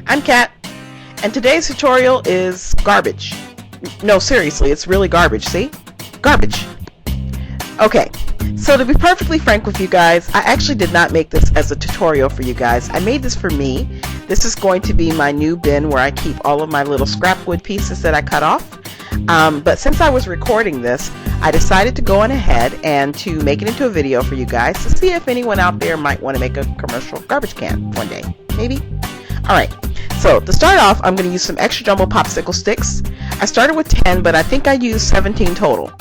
I'm Kat, and today's tutorial is garbage. No, seriously, it's really garbage, see? Garbage. Okay, so to be perfectly frank with you guys, I actually did not make this as a tutorial for you guys. I made this for me. This is going to be my new bin where I keep all of my little scrap wood pieces that I cut off. But since I was recording this, I decided to go on ahead and to make it into a video for you guys to see if anyone out there might want to make a commercial garbage can one day. Maybe? Alright, so to start off, I'm going to use some extra jumbo popsicle sticks. I started with 10, but I think I used 17 total.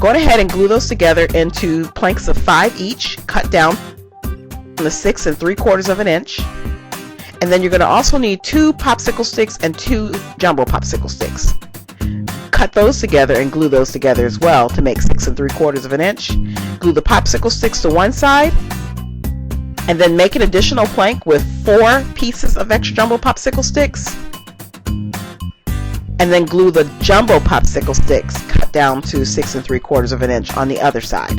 Go ahead and glue those together into planks of 5 each, cut down from the 6 3/4 of an inch. And then you're going to also need 2 popsicle sticks and 2 jumbo popsicle sticks. Cut those together and glue those together as well to make 6 3/4 of an inch. Glue the popsicle sticks to one side, and then make an additional plank with 4 pieces of extra jumbo popsicle sticks, and then glue the jumbo popsicle sticks cut down to 6 3/4 of an inch on the other side.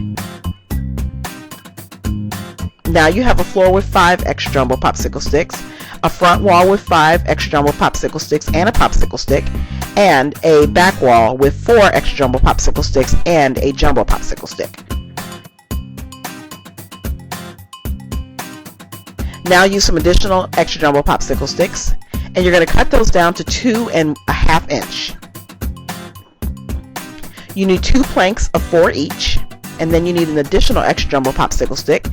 Now you have a floor with 5 extra jumbo popsicle sticks, a front wall with 5 extra jumbo popsicle sticks and a popsicle stick, and a back wall with 4 extra jumbo popsicle sticks and a jumbo popsicle stick. Now use some additional extra jumbo popsicle sticks, and you're going to cut those down to 2 1/2 inch. You need 2 planks of 4 each, and then you need an additional extra jumbo popsicle stick.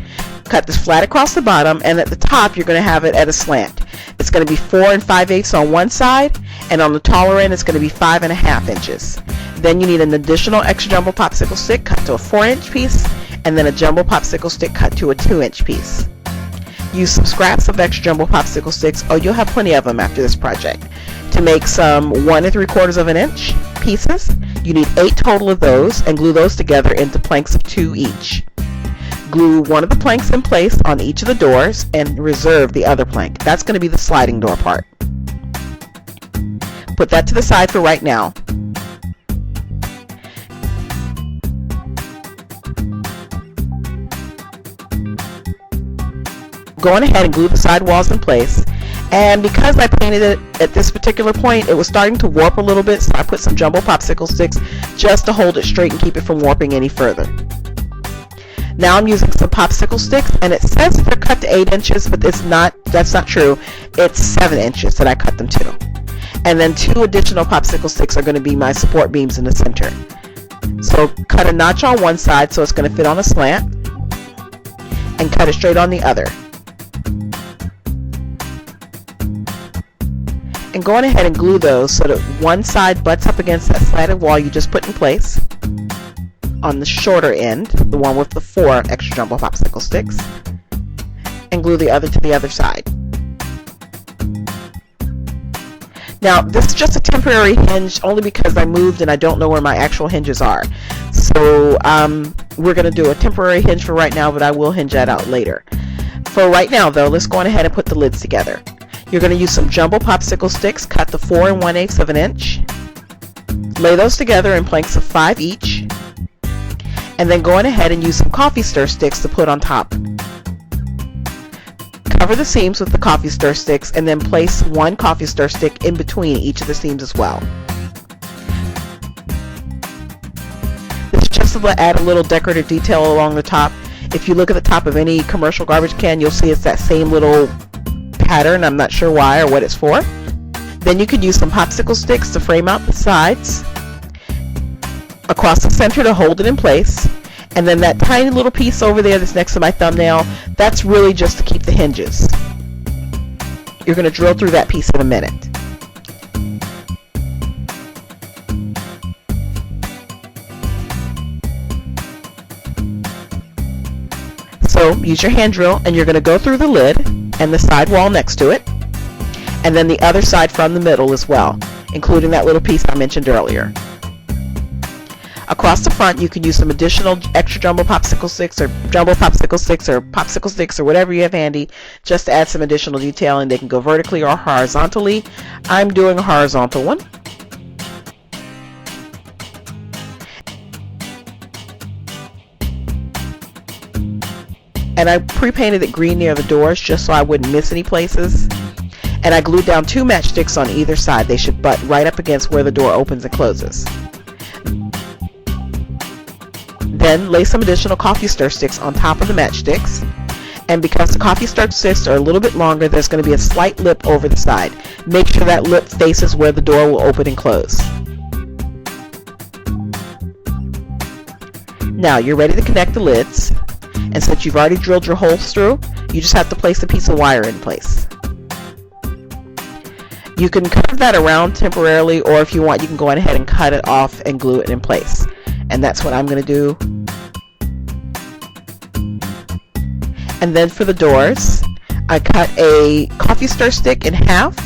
Cut this flat across the bottom, and at the top you're going to have it at a slant. It's going to be 4 5/8 on one side, and on the taller end it's going to be 5 1/2 inches. Then you need an additional extra jumbo popsicle stick cut to a 4-inch piece, and then a jumbo popsicle stick cut to a 2-inch piece. Use some scraps of extra jumbo popsicle sticks, or you'll have plenty of them after this project, to make some 1 3/4 of an inch pieces. You need 8 total of those, and glue those together into planks of 2 each. Glue one of the planks in place on each of the doors and reserve the other plank. That's going to be the sliding door part. Put that to the side for right now. Go on ahead and glue the side walls in place, and because I painted it at this particular point, it was starting to warp a little bit, so I put some jumbo popsicle sticks just to hold it straight and keep it from warping any further. Now I'm using some popsicle sticks, and it says they're cut to 8 inches, but that's not true. It's 7 inches that I cut them to. And then 2 additional popsicle sticks are going to be my support beams in the center. So cut a notch on one side so it's going to fit on a slant, and cut it straight on the other. And go on ahead and glue those so that one side butts up against that slanted wall you just put in place on the shorter end, the one with the 4 extra jumbo popsicle sticks, and glue the other to the other side. Now this is just a temporary hinge only because I moved and I don't know where my actual hinges are. So we're going to do a temporary hinge for right now, but I will hinge that out later. For right now though, let's go on ahead and put the lids together. You're going to use some jumbo popsicle sticks cut to 4 1/8 of an inch. Lay those together in planks of 5 each, and then go on ahead and use some coffee stir sticks to put on top. Cover the seams with the coffee stir sticks, and then place 1 coffee stir stick in between each of the seams as well. This is just to add a little decorative detail along the top. If you look at the top of any commercial garbage can, you'll see it's that same little pattern. I'm not sure why or what it's for. Then you could use some popsicle sticks to frame out the sides, across the center to hold it in place, and then that tiny little piece over there that's next to my thumbnail, that's really just to keep the hinges. You're going to drill through that piece in a minute. So use your hand drill, and you're going to go through the lid and the side wall next to it, and then the other side from the middle as well, including that little piece I mentioned earlier. Across the front, you can use some additional extra jumbo popsicle sticks, or jumbo popsicle sticks, or popsicle sticks, or whatever you have handy, just to add some additional detail, and they can go vertically or horizontally. I'm doing a horizontal one. And I pre-painted it green near the doors just so I wouldn't miss any places. And I glued down 2 matchsticks on either side. They should butt right up against where the door opens and closes. Then lay some additional coffee stir sticks on top of the matchsticks. And because the coffee stir sticks are a little bit longer, there's going to be a slight lip over the side. Make sure that lip faces where the door will open and close. Now you're ready to connect the lids. And since you've already drilled your holes through, you just have to place a piece of wire in place. You can curve that around temporarily, or if you want, you can go ahead and cut it off and glue it in place. And that's what I'm going to do. And then for the doors, I cut a coffee stir stick in half,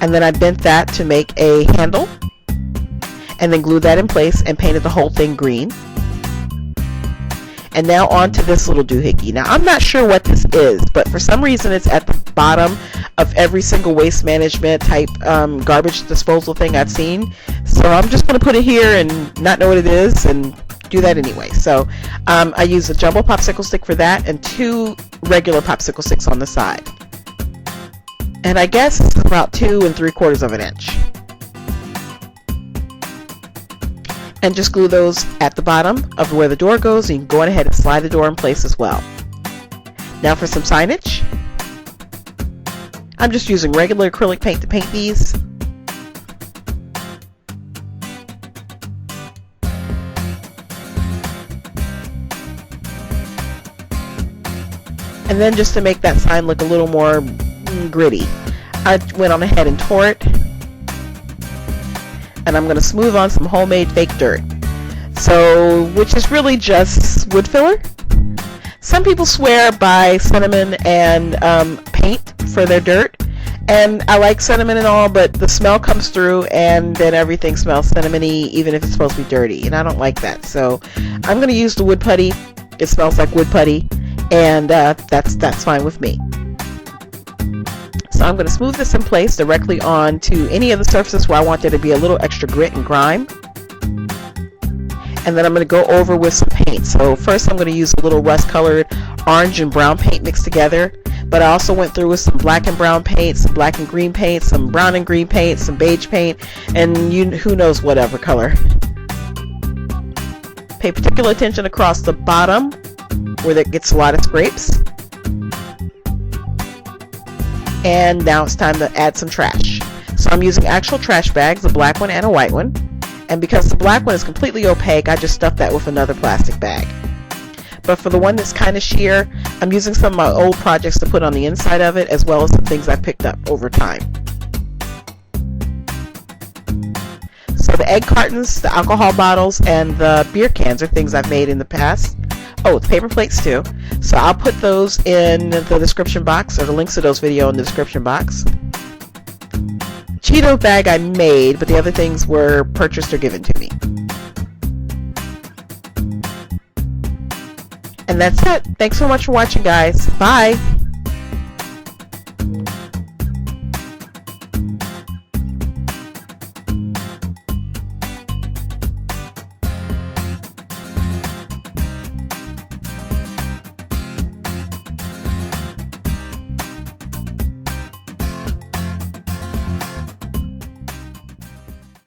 and then I bent that to make a handle, and then glued that in place and painted the whole thing green. And now on to this little doohickey. Now I'm not sure what this is, but for some reason it's at the bottom of every single waste management type garbage disposal thing I've seen. So I'm just going to put it here and not know what it is and do that anyway. So I use a jumbo popsicle stick for that and 2 regular popsicle sticks on the side. And I guess it's about 2 3/4 inches. And just glue those at the bottom of where the door goes, and you can go ahead and slide the door in place as well. Now for some signage. I'm just using regular acrylic paint to paint these. And then just to make that sign look a little more gritty, I went on ahead and tore it. And I'm going to smooth on some homemade fake dirt. So, which is really just wood filler. Some people swear by cinnamon and paint for their dirt. And I like cinnamon and all, but the smell comes through and then everything smells cinnamony, even if it's supposed to be dirty. And I don't like that. So I'm going to use the wood putty. It smells like wood putty. And that's fine with me. So I'm going to smooth this in place directly onto any of the surfaces where I want there to be a little extra grit and grime. And then I'm going to go over with some paint. So first I'm going to use a little rust colored orange and brown paint mixed together. But I also went through with some black and brown paint, some black and green paint, some brown and green paint, some beige paint, and who knows whatever color. Pay particular attention across the bottom where that gets a lot of scrapes. And now it's time to add some trash. So I'm using actual trash bags, a black one and a white one. And because the black one is completely opaque, I just stuffed that with another plastic bag. But for the one that's kind of sheer, I'm using some of my old projects to put on the inside of it, as well as some things I picked up over time. So the egg cartons, the alcohol bottles, and the beer cans are things I've made in the past. Oh, the paper plates too. So I'll put those in the description box, or the links to those videos in the description box. Cheeto bag I made, but the other things were purchased or given to me. And that's it. Thanks so much for watching, guys. Bye.